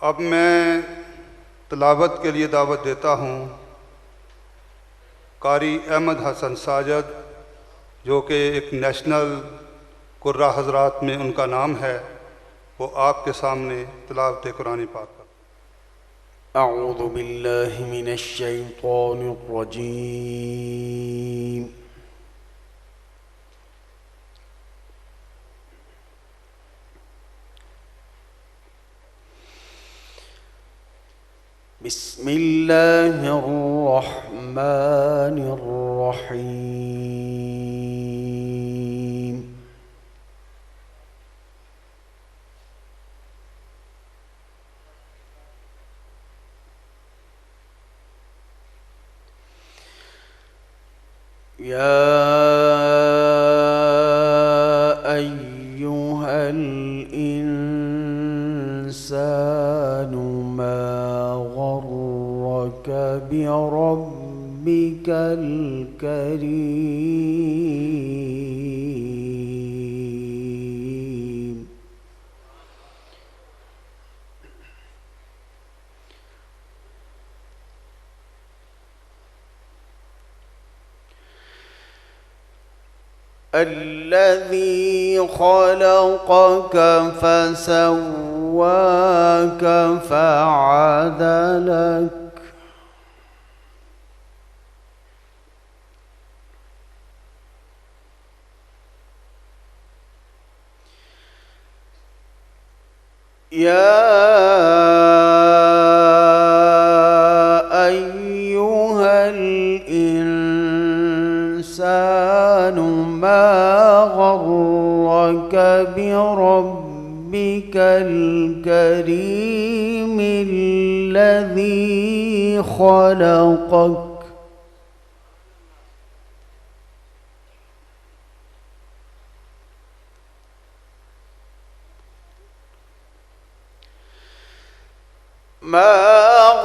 अब मैं तिलावत के लिए दावत देता हूँ कारी अहमद हसन साजद, जो कि एक नेशनल कुर्रा हजरात में उनका नाम है, वो आपके सामने तिलावत कुरान पाक कर। अऊज़ु बिल्लाहि मिनश शैतानिर रजीम। बिस्मिल्लाहिर रहमानिर रहीम। या अय्युहल इंसानु मा गर्रक बिरब्बिकल करीम। الذي خلقك فسواك فعدلك يا أيها الإنسان ما غرك بربك الكريم الذي خلقك ما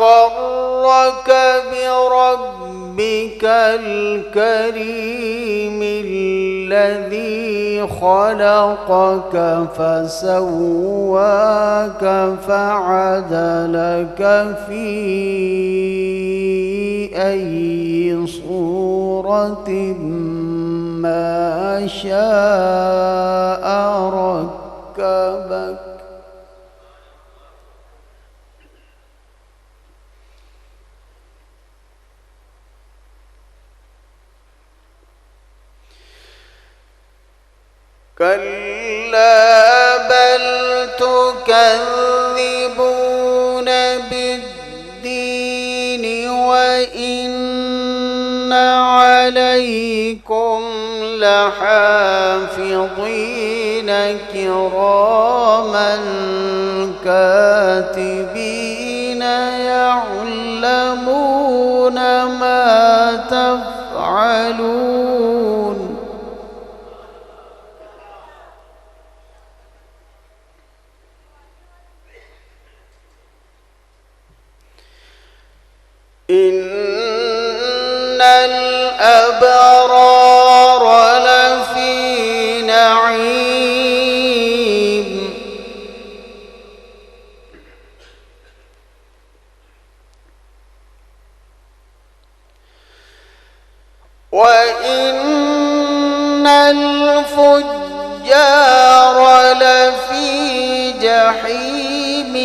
غرك بربك الكريم الذي خلقك فسواك فعدلك في أي صورة ما شاء ركبك كلا بل تكذبون بالدين وإن عليكم لحافظين كراما كاتبين يعلمون ما تفعلون إن الأبرار لفي نعيم وإن الفجار لفي جحيم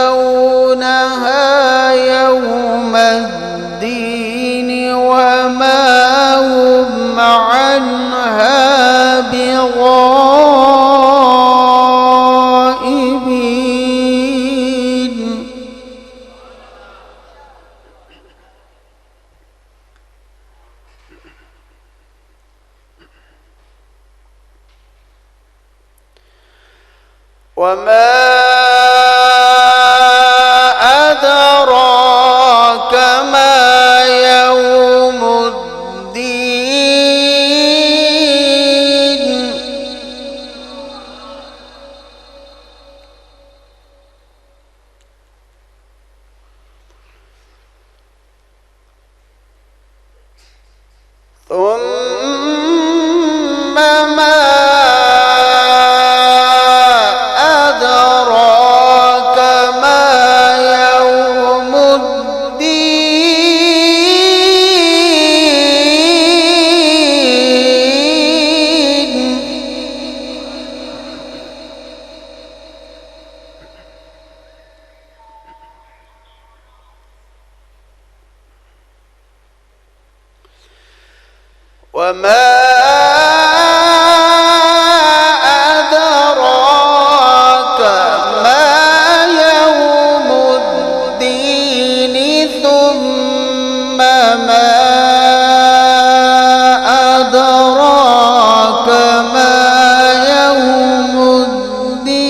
يصلونها يوم الدين وما هم عنها بغائبين وما أدراك ما يوم الدين ثم ما أدراك وما أدراك ما يوم الدين ثم ما أدراك ما يوم الدين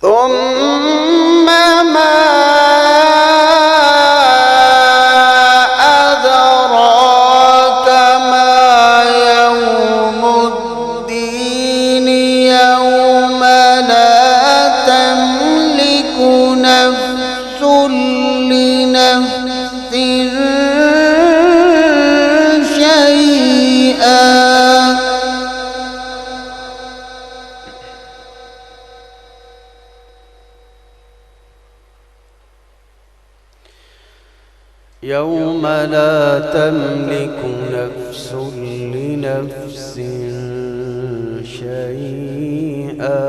ثم ما أدراك ما يوم الدين يوم لا تملك نفس لنفس شيئا يوم لا تملك نفس لنفس شيئا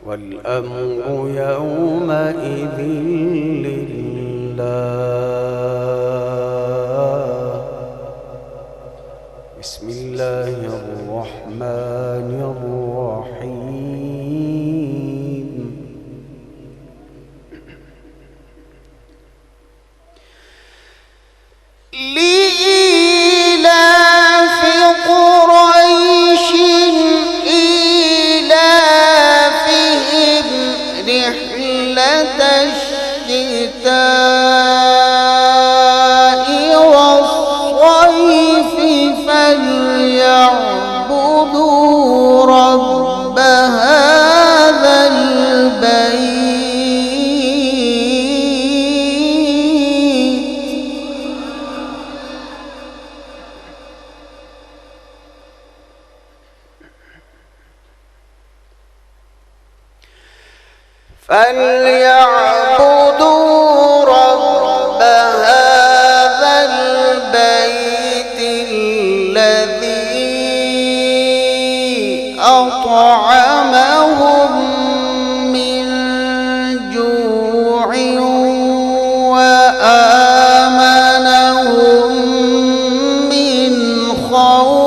والأمر يومئذ لله. بسم الله الرحمن الرحيم. لإيلاف قريش إيلافهم رحلة الشتاء والصيف فليعبدوا رب هذا البيت فليعبدوا رب هذا البيت الذي أطعمهم من جوع وآمنهم من خوف.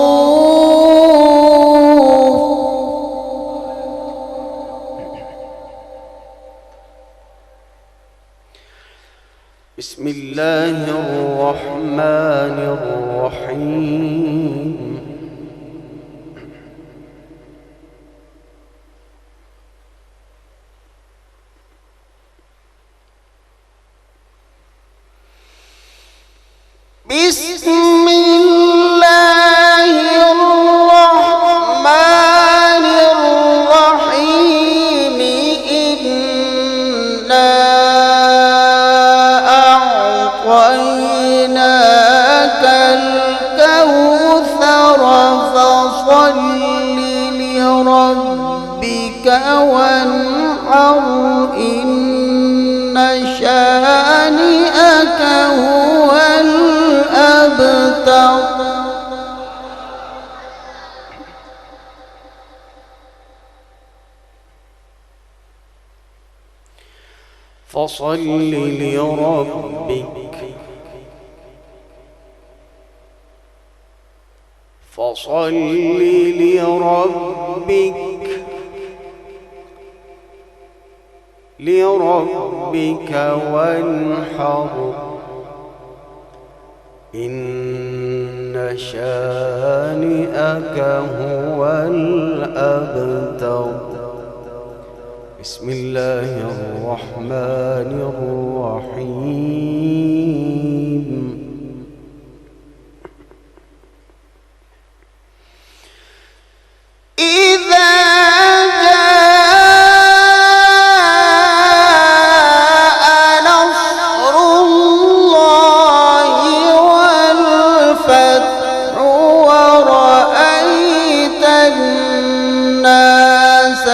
بسم الله الرحمن الرحيم. بسم الله الرحمن الرحيم. إنا أعطيناك الكوثر فصل لربك وانحر إن شانئك هو الأبتر. فصل لربك فصل لربك وانحر إن شانئك هو الأبتر. بسم الله الرحمن الرحيم. إذا جاء نصر الله والفتح ورأيت الناس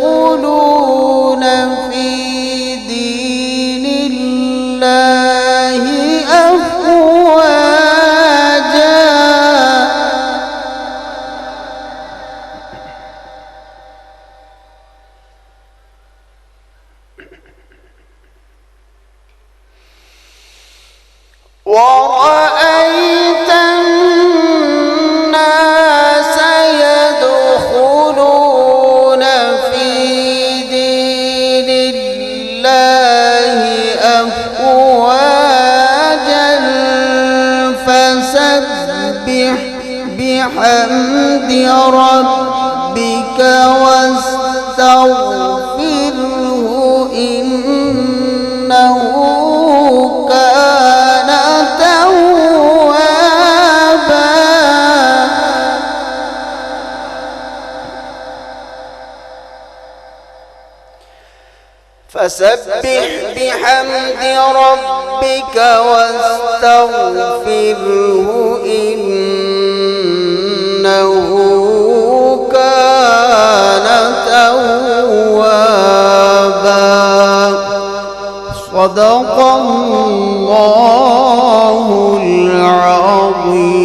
يدخلون في دين بحمد ربك واستغفره إنه كان توابا فسبح بحمد ربك واستغفره إنه كان توابا صدق الله العظيم.